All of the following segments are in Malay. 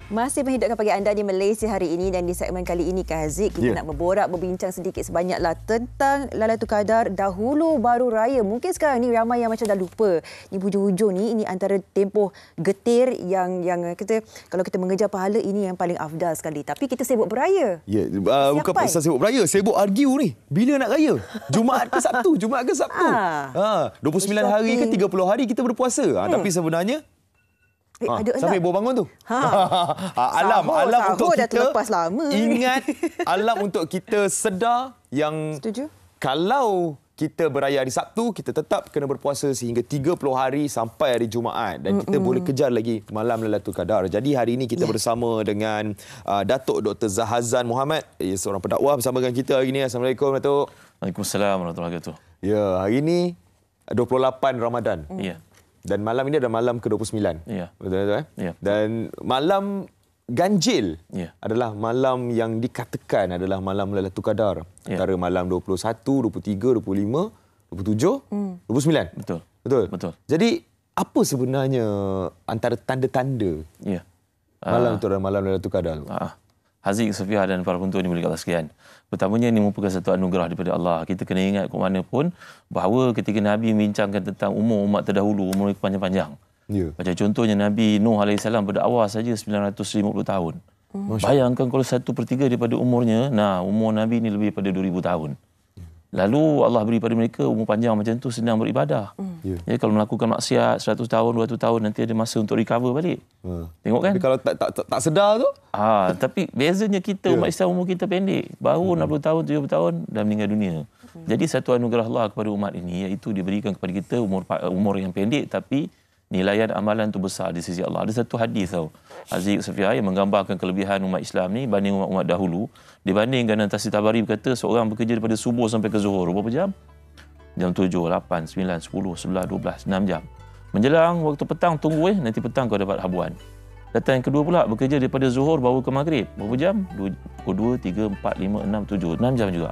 Masih menghidupkan pagi anda di Malaysia hari ini, dan di segmen kali ini Haziq, kita nak berbincang sedikit sebanyaklah tentang Lailatul Qadar dahulu baru raya. Mungkin sekarang ni ramai yang macam dah lupa. Ni hujung-hujung ni, ini antara tempoh getir yang kita, kalau kita mengejar pahala, ini yang paling afdal sekali. Tapi kita sibuk beraya. Ya, bukan pasal sibuk beraya, sibuk argue ni. Bila nak raya? Jumaat ke Sabtu? Jumaat ke Sabtu? 29 hari ke 30 hari kita berpuasa. Tapi sebenarnya siapa yang baru bangun tu? Alam untuk dah kita terlepas lama. Ingat, alam untuk kita sedar yang setuju? Kalau kita beraya hari Sabtu, kita tetap kena berpuasa sehingga 30 hari sampai hari Jumaat. Dan kita boleh kejar lagi malam Lailatul Qadar. Jadi hari ini kita bersama dengan Datuk Dr. Zahazan Muhammad, seorang pendakwah bersama dengan kita hari ini. Assalamualaikum, Datuk. Waalaikumsalam warahmatullahi wabarakatuh. Ya, hari ini 28 Ramadan. Ya. Dan malam ini adalah malam ke-29. Ya. Betul-betul. Ya. Dan malam ganjil adalah malam yang dikatakan adalah malam Lailatul Qadar. Antara malam 21, 23, 25, 27, 29. Betul. Betul. Jadi apa sebenarnya antara tanda-tanda malam itu adalah malam Lailatul Qadar? Haziq, Sofia dan para penonton ini boleh kata sekian. Pertamanya ini merupakan satu anugerah daripada Allah. Kita kena ingat ke mana pun bahawa ketika Nabi membincangkan tentang umur umat terdahulu, umur mereka panjang-panjang. Macam contohnya Nabi Nuh AS berdakwah saja 950 tahun. Bayangkan kalau 1/3 daripada umurnya, umur Nabi ini lebih daripada 2000 tahun. Lalu Allah beri pada mereka umur panjang macam tu, senang beribadah. Ya, kalau melakukan maksiat 100 tahun, 200 tahun, nanti ada masa untuk recover balik. Tengok kan? Tapi kalau tak sedar tu? Tapi bezanya kita, umat Islam umur kita pendek. Baru 60 tahun, 70 tahun dah meninggal dunia. Jadi satu anugerah Allah kepada umat ini, iaitu diberikan kepada kita umur yang pendek, tapi nilaian amalan tu besar di sisi Allah. Ada satu hadis tau, Haziq, Sofia, yang menggambarkan kelebihan umat Islam ni banding umat-umat dahulu. Dibandingkan An-Tasir Tabari berkata seorang bekerja daripada subuh sampai ke zuhur. Berapa jam? Jam 7, 8, 9, 10, 11, 12, 6 jam. Menjelang waktu petang tunggu nanti petang kau dapat habuan. Datang yang kedua pula bekerja daripada zuhur baru ke maghrib. Berapa jam? Pukul 2, 3, 4, 5, 6, 7, 6 jam juga.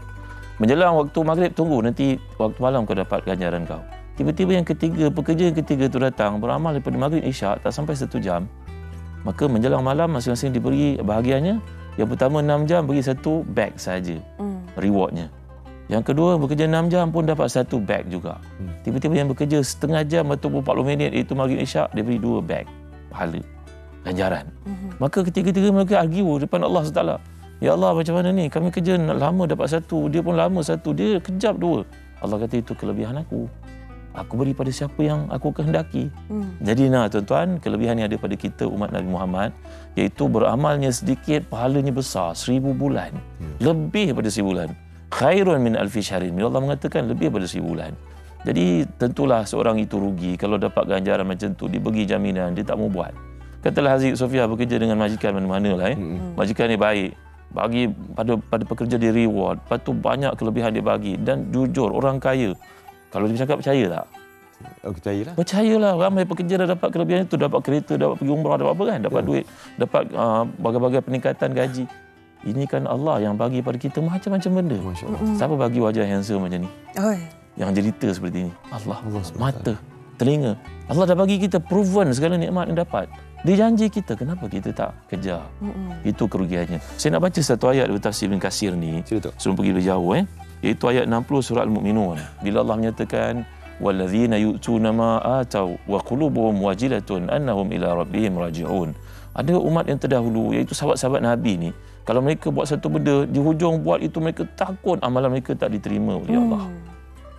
Menjelang waktu maghrib tunggu, nanti waktu malam kau dapat ganjaran kau. Tiba-tiba yang ketiga, pekerja yang ketiga tu datang beramal daripada maghrib isyak tak sampai 1 jam. Maka menjelang malam masing-masing diberi bahagiannya. Yang pertama 6 jam beri 1 bag saja rewardnya. Yang kedua bekerja 6 jam pun dapat 1 bag juga. Tiba-tiba yang bekerja setengah jam atau 40 minit iaitu maghrib isyak, dia beri 2 bag pahala ganjaran. Maka ketiga-tiga mereka argue depan Allah SWT. Ya Allah, macam mana ni? Kami kerja lama dapat 1, dia pun lama 1, dia kejap 2. Allah kata itu kelebihan aku. Aku beri pada siapa yang aku kehendaki. Jadi tuan-tuan, kelebihan yang ada pada kita umat Nabi Muhammad, iaitu beramalnya sedikit, pahalanya besar, 1000 bulan. Lebih daripada 1000 bulan. Khairun min alfi syahrin. Allah mengatakan lebih daripada 1000 bulan. Jadi tentulah seorang itu rugi kalau dapat ganjaran macam tu, dibagi jaminan, dia tak mau buat. Katalah Haziq, Sofia bekerja dengan majikan mana-mana lah. Majikan ni baik. Bagi pada pekerja dia reward. Lepas tu banyak kelebihan dia bagi. Dan jujur, orang kaya, kalau dia cakap percaya tak? Percayalah. Percayalah. Ramai pekerja dah dapat kelebihan itu. Dapat kereta, dapat pergi umrah, dapat apa kan? Dapat duit, dapat bagai-bagai peningkatan gaji. Ini kan Allah yang bagi pada kita macam-macam benda. Siapa bagi wajah handsome macam ni? Yang jelita seperti ini? Allah. Mata, telinga. Allah dah bagi kita proven segala nikmat yang dapat. Dia janji kita, kenapa kita tak kejar? Itu kerugiannya. Saya nak baca satu ayat dari tafsir Ibn Katsir ni. Sebelum pergi lebih jauh. Iaitu ayat 60 surah Al-Mu'minun. Bila Allah menyatakan wallazina yu'tuna ma atau wa qulubuhum wajilatun annahum ila rabbihim raji'un. Ada umat yang terdahulu, iaitu sahabat-sahabat Nabi ni, kalau mereka buat satu benda, di hujung buat itu mereka takut amalan mereka tak diterima oleh Allah.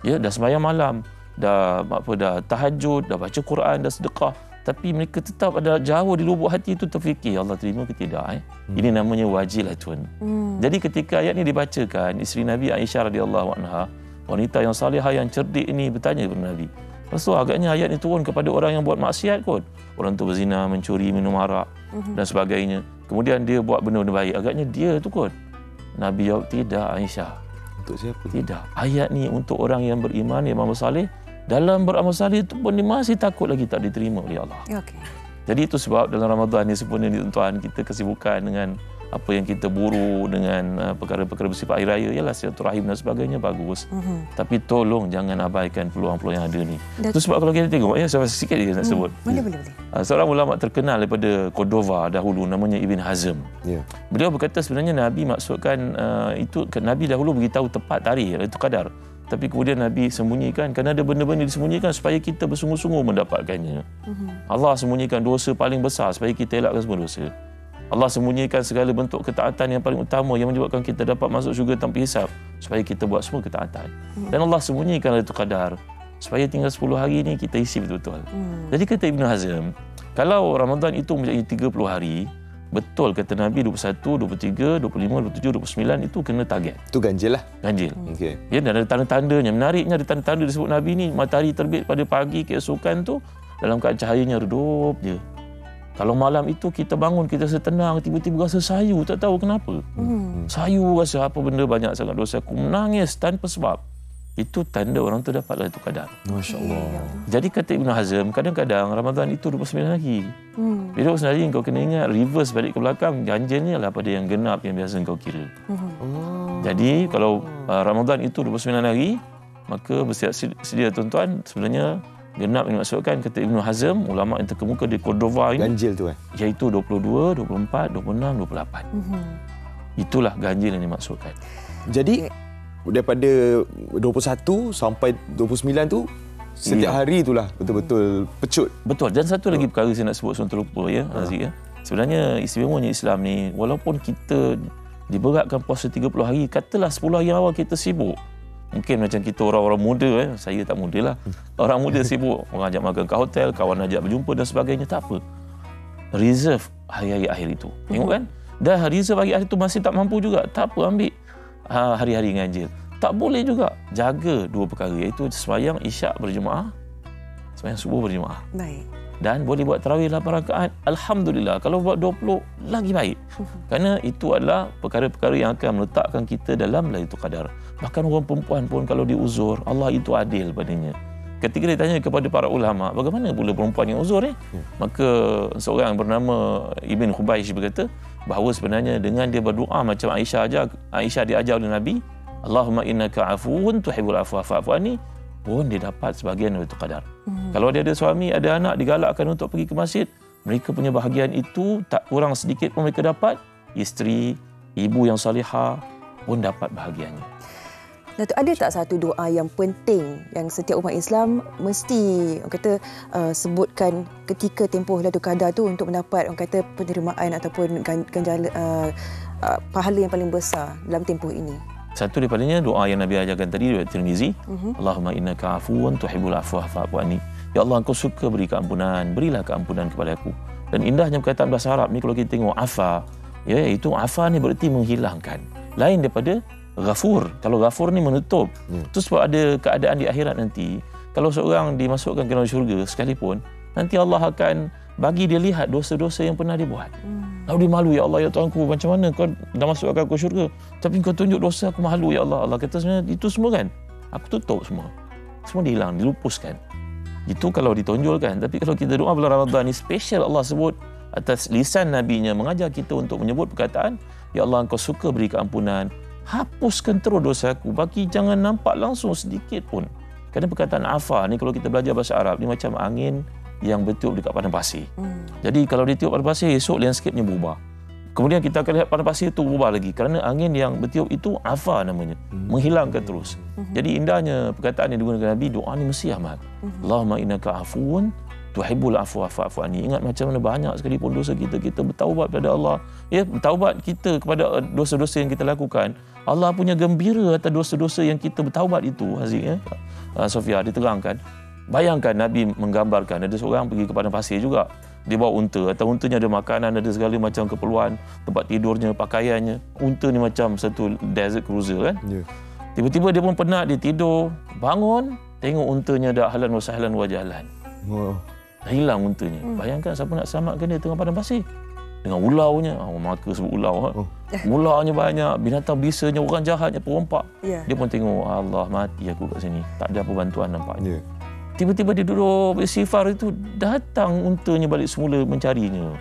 Ya, dah sembahyang malam, dah tahajud, dah baca Quran, dah sedekah, tapi mereka tetap ada jauh di lubuk hati itu terfikir Allah terima ke tidak. Ini namanya wajilatun. Jadi ketika ayat ini dibacakan, isteri Nabi Aisyah radhiyallahu anha, wanita yang salihah yang cerdik ini bertanya kepada Nabi, Rasul, agaknya ayat ini turun kepada orang yang buat maksiat kot. Orang tu berzina, mencuri, minum arak dan sebagainya. Kemudian dia buat benda-benda baik, agaknya dia tu kot. Nabi jawab, tidak Aisyah. Untuk siapa? Tidak. Ayat ni untuk orang yang beriman, yang beramal saleh. Dalam beramal saleh itu pun dia masih takut lagi tak diterima oleh Allah. Jadi itu sebab dalam Ramadan ni sebenarnya tuan-tuan, kita kesibukan dengan apa yang kita buru, dengan perkara-perkara bersifat hari raya, ialah silaturahim dan sebagainya, bagus. Tapi tolong jangan abaikan peluang-peluang yang ada ni. Itu sebab kalau kita tengok, saya sikit je nak sebut. Boleh. Seorang ulama terkenal daripada Cordova dahulu, namanya Ibn Hazm. Beliau berkata sebenarnya Nabi maksudkan itu, Nabi dahulu beritahu tepat tarikh Lailatul Qadar. Tapi kemudian Nabi sembunyikan kerana ada benda-benda disembunyikan supaya kita bersungguh-sungguh mendapatkannya. Allah sembunyikan dosa paling besar supaya kita elakkan semua dosa. Allah sembunyikan segala bentuk ketaatan yang paling utama yang menyebabkan kita dapat masuk syurga tanpa hisab supaya kita buat semua ketaatan. Dan Allah sembunyikan Lailatul Qadar supaya tinggal 10 hari ni kita isi betul-betul. Jadi kata Ibn Hazm, kalau Ramadan itu menjadi 30 hari, betul kata Nabi 21, 23, 25, 27, 29 itu kena target. Itu ganjil lah. Ganjil. Okey. Ya, dan ada tanda-tandanya. Menariknya ada tanda-tanda disebut Nabi ni, matahari terbit pada pagi keesokan tu dalam keadaan cahayanya redup je. Kalau malam itu kita bangun, kita rasa tenang, tiba-tiba rasa sayu, tak tahu kenapa. Sayu, rasa apa benda banyak sangat dosa aku, menangis tanpa sebab. Itu tanda orang tu dapat Lailatul Qadar. Masya-Allah. Jadi kata Ibn Hazm, kadang-kadang Ramadan itu 29 hari. Bila sendiri kau kena ingat, reverse balik ke belakang, ganjilnya adalah pada yang genap yang biasa kau kira. Jadi kalau Ramadan itu 29 hari, maka bersiap sedia tuan-tuan, sebenarnya genap yang dimaksudkan kata Ibn Hazm, ulama yang terkemuka di Cordova ini, ganjil tu iaitu 22, 24, 26, 28. Itulah ganjil yang dimaksudkan. Jadi daripada 21 sampai 29 tu setiap hari itulah betul-betul pecut. Betul. Dan satu lagi perkara saya nak sebut sebelum terlupa ya, Aziz ya. Sebenarnya istimewanya Islam ni, walaupun kita diberatkan puasa 30 hari, katalah 10 hari awal kita sibuk. Mungkin macam kita orang-orang muda, saya tak muda lah. Orang muda sibuk, orang ajak makan ke hotel, kawan ajak berjumpa dan sebagainya, tak apa. Reserve hari-hari akhir itu. Tengok kan? Dah reserve hari akhir itu masih tak mampu juga, tak apa, ambil hari-hari ganjil. Tak boleh juga, jaga dua perkara, iaitu sembahyang isyak berjemaah, sembahyang subuh berjemaah. Baik. Dan boleh buat tarawih 8 rakaat. Alhamdulillah. Kalau buat 20, lagi baik. Kerana itu adalah perkara-perkara yang akan meletakkan kita dalam Lailatul Qadar. Bahkan orang perempuan pun kalau diuzur, Allah itu adil padanya. Ketika ditanya kepada para ulama, bagaimana pula perempuan yang uzur Maka seorang bernama Ibn Khubaysh berkata bahawa sebenarnya dengan dia berdoa macam Aisyah diajar oleh Nabi, Allahumma innaka afuwun tuhibbul afwa fa'fu anni, pun dia dapat sebahagian Lailatul Qadar. Kalau dia ada suami, ada anak, digalakkan untuk pergi ke masjid, mereka punya bahagian itu tak kurang sedikit pun mereka dapat. Isteri, ibu yang salihah pun dapat bahagiannya. Datuk, ada tak satu doa yang penting yang setiap umat Islam mesti orang kata sebutkan ketika tempoh Lailatul Qadar tu untuk mendapat orang kata penerimaan ataupun ganjaran pahala yang paling besar dalam tempoh ini? Satu daripadanya doa yang Nabi ajarkan tadi riwayat Tirmizi, Allahumma innaka afuwun tuhibbul afwa fa'fu anni. Ya Allah, engkau suka beri keampunan, berilah keampunan kepada aku. Dan indahnya perkataan bahasa Arab ni kalau kita tengok afa, ya, itu afa ni berarti menghilangkan. Lain daripada ghafur. Kalau ghafur ni menutup. Itu sebab ada keadaan di akhirat nanti, kalau seorang dimasukkan ke dalam syurga sekalipun, nanti Allah akan bagi dia lihat dosa-dosa yang pernah dia buat. Lalu dia malu, ya Allah, ya Tuhanku, macam mana kau dah masukkan aku syurga, tapi kau tunjuk dosa aku, malu ya Allah. Allah kata sebenarnya itu semua kan, aku tutup semua. Semua dihilang, dilupuskan. Itu kalau ditonjolkan. Tapi kalau kita doa bulan Ramadan ni, special Allah sebut atas lisan Nabi-Nya, mengajar kita untuk menyebut perkataan, ya Allah, engkau suka beri keampunan, hapuskan terus dosa aku, bagi jangan nampak langsung sedikit pun. Kerana perkataan afa ni kalau kita belajar bahasa Arab ni macam angin yang bertiup dekat padang pasir. Jadi kalau dia tiup padang pasir, esok landscape-nya berubah. Kemudian kita akan lihat padang pasir itu berubah lagi. Kerana angin yang bertiup itu afa namanya. Menghilangkan terus. Jadi indahnya perkataan yang digunakan Nabi, doa ni mesti amal. Allahumma innaka afuwun tuhibbul afwa fa'fu anni. Ingat macam mana banyak sekali pun dosa kita, kita bertaubat kepada Allah. Ya, bertaubat kita kepada dosa-dosa yang kita lakukan. Allah punya gembira atas dosa-dosa yang kita bertaubat itu, Aziz ya. Sofia diterangkan. Bayangkan Nabi menggambarkan ada seorang pergi ke padang pasir juga. Dia bawa unta. Atas untanya ada makanan, ada segala macam keperluan, tempat tidurnya, pakaiannya. Unta ni macam satu desert cruiser kan. Tiba-tiba dia pun penat, dia tidur, bangun, tengok untanya dah ahlan wa sahlan wa jalan. Dah hilang untanya. Bayangkan siapa nak selamatkan dia tengah padang pasir. Dengan ulaunya, maka sebut ulau. Ulaunya banyak, binatang bisanya, orang jahatnya, perompak. Dia pun tengok, Allah, mati aku kat sini. Tak ada apa bantuan nampaknya. Tiba-tiba dia duduk beristighfar, itu datang untanya balik semula mencarinya.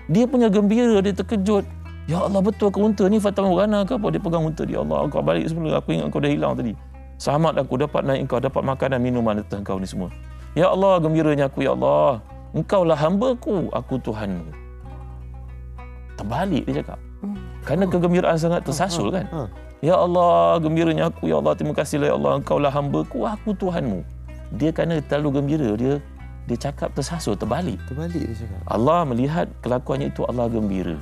Dia punya gembira, dia terkejut. Ya Allah, betul ke unta ni Fatah Morgana ke apa? Dia pegang unta dia. Allah, kau balik semula. Aku ingat kau dah hilang tadi. Selamat aku dapat naik kau, dapat makanan, minuman atas kau ni semua. Ya Allah, gembiranya aku, ya Allah. Engkaulah hamba-Ku, aku Tuhanmu. Terbalik dia cakap. Kerana kegembiraan sangat tersasul kan. Ya Allah, gembiranya aku, ya Allah, terima kasihlah ya Allah, engkaulah hamba-Ku, aku Tuhanmu. Dia kerana terlalu gembira, dia cakap tersasul, terbalik. Terbalik dia cakap. Allah melihat kelakuannya itu, Allah gembira.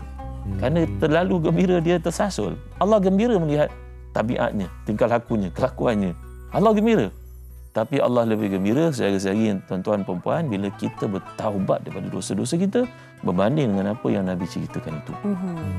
Kerana terlalu gembira, dia tersasul. Allah gembira melihat tabiatnya, tingkah lakunya, kelakuannya. Allah gembira. Tapi Allah lebih gembira sehari-hari, tuan-tuan perempuan, bila kita bertaubat daripada dosa-dosa kita berbanding dengan apa yang Nabi ceritakan itu.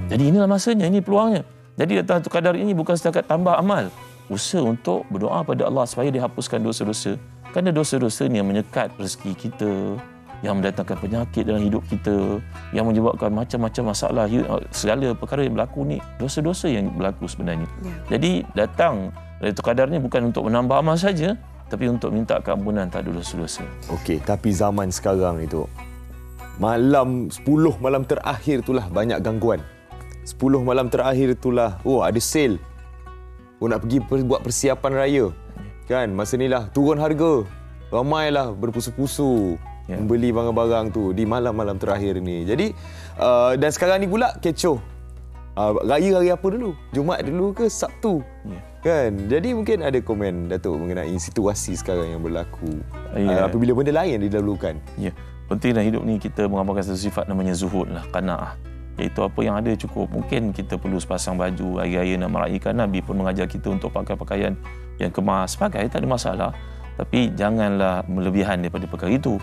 Jadi inilah masanya, ini peluangnya. Jadi Lailatul Qadar ini bukan setakat tambah amal. Usaha untuk berdoa pada Allah supaya dihapuskan dosa-dosa. Kerana dosa-dosa ni yang menyekat rezeki kita, yang mendatangkan penyakit dalam hidup kita, yang menyebabkan macam-macam masalah, segala perkara yang berlaku ni, dosa-dosa yang berlaku sebenarnya. Jadi datang Lailatul Qadar ni bukan untuk menambah amal saja, tapi untuk minta keampunan tak ada dosa-dosa. Okey, tapi zaman sekarang itu, malam 10 malam terakhir itulah banyak gangguan. 10 malam terakhir itulah, ada sale. Nak pergi buat persiapan raya. Kan, masa inilah turun harga. Ramailah berpusu-pusu membeli barang-barang tu di malam-malam terakhir ni. Jadi dan sekarang ni pula kecoh. Raya hari apa dulu? Jumaat dulu ke Sabtu? Kan? Jadi mungkin ada komen Datuk mengenai situasi sekarang yang berlaku. Apabila benda lain didahulukan. Ya. Penting dalam hidup ni kita mengamalkan satu sifat namanya zuhud lah, qanaah. Iaitu apa yang ada cukup. Mungkin kita perlu sepasang baju hari-raya nak meraihkan. Nabi pun mengajar kita untuk pakai pakaian yang kemas, pakai, tak ada masalah. Tapi janganlah melebihan daripada perkara itu.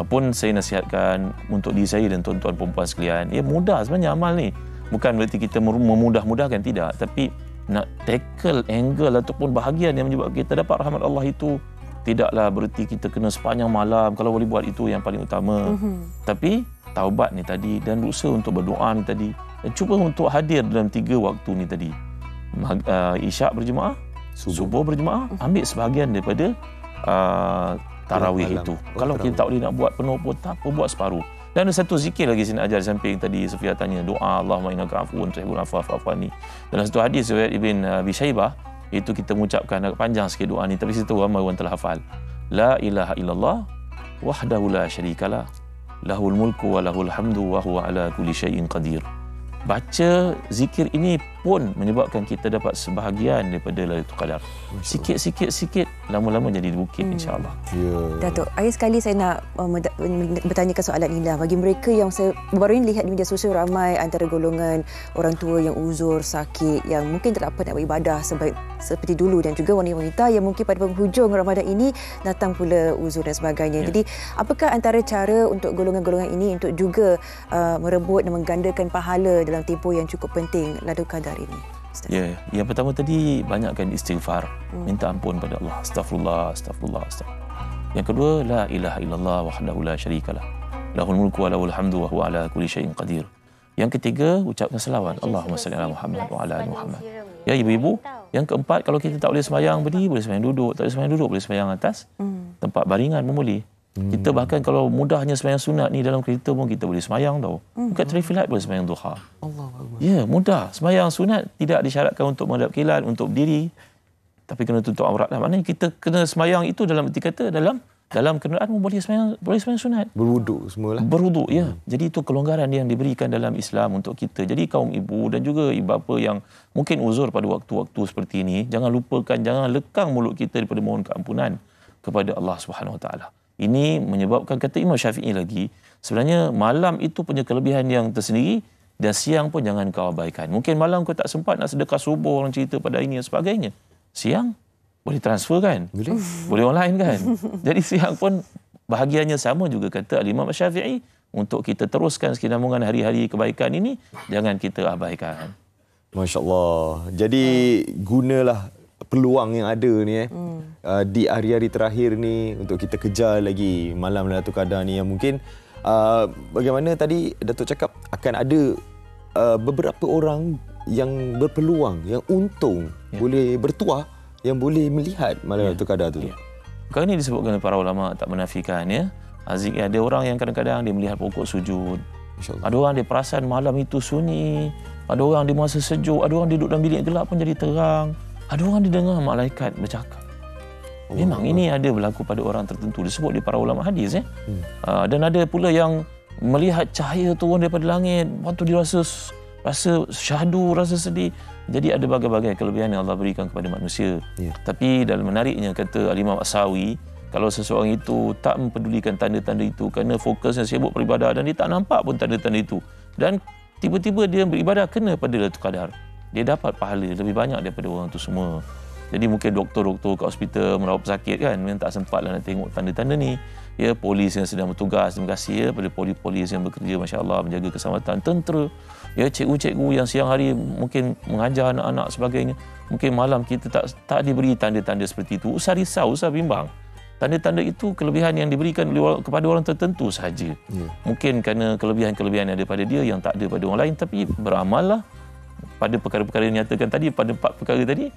Pun saya nasihatkan untuk diri saya dan tuan-tuan perempuan sekalian, mudah sebenarnya amal ni. Bukan berarti kita memudah-mudahkan, tidak. Tapi nak tackle angle ataupun bahagian yang menyebabkan kita dapat rahmat Allah itu, tidaklah berarti kita kena sepanjang malam. Kalau boleh buat itu yang paling utama. Tapi taubat ni tadi dan berusaha untuk berdoa ni tadi, dan cuba untuk hadir dalam 3 waktu ni tadi. Isyak berjemaah, subuh berjemaah, ambil sebahagian daripada tarawih itu. Kalau kita tak boleh nak buat penuh pun tak apa, buat separuh. Dan ada satu zikir lagi saya nak ajar di samping tadi Sofia tanya, doa Allahumma innaka afuwun tuhibbul afwa fa'fu anni. Dalam satu hadis riwayat Ibn Abi Syaibah, itu kita mengucapkan agak panjang sikit doa ni, tapi situ ramai orang telah hafal. La ilaha illallah wahdahu la syarikalah, lahul mulku wa lahul hamdu wa huwa ala kulli syai'in qadir. Baca zikir ini pun menyebabkan kita dapat sebahagian daripada Lailatul Qadar. Sikit-sikit lama-lama jadi bukit, insya-Allah. Datuk, akhir sekali saya nak bertanyakan soalan ini lah. Bagi mereka yang saya baru ini lihat di media sosial, ramai antara golongan orang tua yang uzur, sakit, yang mungkin tak dapat nak beribadah seperti dulu, dan juga wanita-wanita yang mungkin pada penghujung Ramadan ini datang pula uzur dan sebagainya. Jadi apakah antara cara untuk golongan-golongan ini untuk juga merebut dan menggandakan pahala dalam tempoh yang cukup penting Lailatul Qadar ini? Yang pertama tadi, banyakkan istighfar, minta ampun pada Allah. Astagfirullah. Yang kedua, la ilaha illallah wahdahu la syarikalah, lahul mulku wa lahul hamdu wa huwa ala kulli syai'in qadir. Yang ketiga, ucapkan selawat, Allahumma salli ala Muhammad wa ala ali Muhammad. Ya ibu-ibu, yang keempat, kalau kita tak boleh sembahyang berdiri, boleh sembahyang duduk. Tak boleh sembahyang duduk, boleh sembahyang atas tempat baringan pun boleh. Kita bahkan kalau mudahnya sembahyang sunat ni dalam kereta pun kita boleh sembahyang tau. Dekat traffic light boleh sembahyang duha. Ya, mudah. Sembahyang sunat tidak disyaratkan untuk menghadap kiblat, untuk berdiri. Tapi kena tutup aurat lah. Maknanya kita kena sembahyang itu dalam erti kata dalam kenderaan pun boleh sembahyang sunat. Berwuduk semualah. Berwuduk, ya. Jadi itu kelonggaran yang diberikan dalam Islam untuk kita. Jadi kaum ibu dan juga ibu bapa yang mungkin uzur pada waktu-waktu seperti ini, jangan lupakan, jangan lekang mulut kita daripada mohon keampunan kepada Allah Subhanahu Wa Taala. Ini menyebabkan, kata Imam Syafi'i lagi, sebenarnya malam itu punya kelebihan yang tersendiri, dan siang pun jangan kau abaikan. Mungkin malam kau tak sempat nak sedekah subuh, orang cerita pada ini dan sebagainya. Siang boleh transfer kan? Boleh online kan? Jadi siang pun bahagiannya sama juga, kata Imam Syafi'i, untuk kita teruskan sekinambungan hari-hari kebaikan ini, jangan kita abaikan. Masya Allah. Jadi gunalah peluang yang ada ni di hari-hari terakhir ni untuk kita kejar lagi malam Lailatul Qadar ni, yang mungkin bagaimana tadi Datuk cakap, akan ada beberapa orang yang berpeluang, yang untung boleh bertuah, yang boleh melihat malam Lailatul Qadar tu. Perkara ini disebutkan oleh para ulama tak menafikan ya. Aziz, ada orang yang kadang-kadang dia melihat pokok sujud. Ada orang dia perasan malam itu sunyi. Ada orang dia masa sejuk. Ada orang dia duduk dalam bilik gelap pun jadi terang. Ada orang dia dengar malaikat bercakap. Memang ini ada berlaku pada orang tertentu. Disebut di para ulama hadis ya. Dan ada pula yang melihat cahaya turun daripada langit. Lepas tu dia rasa syahdu, rasa sedih. Jadi ada berbagai kelebihan yang Allah berikan kepada manusia. Tapi dalam menariknya kata Al-Imam As-Sawi, kalau seseorang itu tak mempedulikan tanda-tanda itu kerana fokusnya sibuk beribadah dan dia tak nampak pun tanda-tanda itu. Dan tiba-tiba dia beribadah kena pada Lailatul Qadar. Dia dapat pahala lebih banyak daripada orang itu semua. Jadi mungkin doktor-doktor kat hospital merawat pesakit kan, memang tak sempatlah nak tengok tanda-tanda ni. Ya, polis yang sedang bertugas, terima kasih ya pada polis-polis yang bekerja masya-Allah menjaga keselamatan, tentera. Ya, cikgu-cikgu yang siang hari mungkin mengajar anak-anak sebagainya. Mungkin malam kita tak diberi tanda-tanda seperti itu. Usah risau, usah bimbang. Tanda-tanda itu kelebihan yang diberikan kepada orang tertentu sahaja. Mungkin kerana kelebihan-kelebihan yang ada pada dia yang tak ada pada orang lain, tapi beramallah pada perkara-perkara yang nyatakan tadi, pada 4 perkara tadi.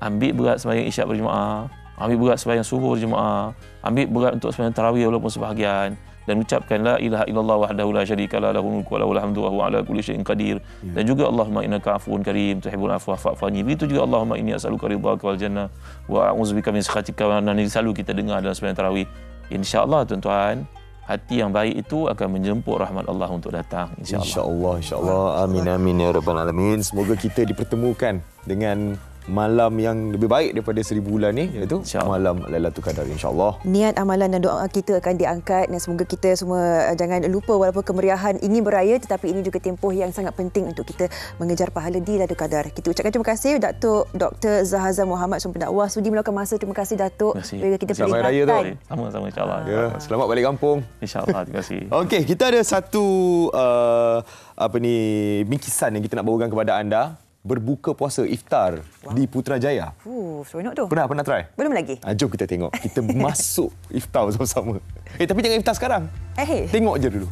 Ambil berat sembahyang isyak berjemaah, ambil berat sembahyang subuh berjemaah, ambil berat untuk sembahyang tarawih walaupun sebahagian, dan ucapkan la ilaha illallah wahdahu la syarika lahu lahul mulku wa lahul hamdu wa huwa ala kulli syai'in qadir. Dan juga Allahumma innaka afuwun karim tuhibbul afwa fa'fu anni. Begitu juga Allahumma inni as'aluka ridhaka wal jannah wa a'udzubika min sakhatika wa nar. Selalu kita dengar dalam sembahyang tarawih. Insya-Allah tuan-tuan, hati yang baik itu akan menjemput rahmat Allah untuk datang, insya-Allah. Insya-Allah. Amin amin ya rabbal alamin. Semoga kita dipertemukan dengan malam yang lebih baik daripada 1000 bulan ni, iaitu malam Lailatul Qadar, insya-Allah. Niat, amalan dan doa kita akan diangkat dan semoga kita semua jangan lupa walaupun kemeriahan ingin beraya, tetapi ini juga tempoh yang sangat penting untuk kita mengejar pahala di Lailatul Qadar. Kita ucapkan terima kasih Datuk Dr. Zahazan Muhammad sumber dakwah sudi meluangkan masa. Terima kasih Datuk. Bagi kita selamat raya tu. Sama-sama insya-Allah. Ya, selamat balik kampung. Insya-Allah, terima kasih. Okey, kita ada satu bingkisan yang kita nak bawakan kepada anda. Berbuka puasa iftar di Putrajaya. Seronok tu. Pernah try? Belum lagi. Jom kita tengok. Kita masuk iftar bersama-sama. Tapi jangan iftar sekarang. Tengok je dulu.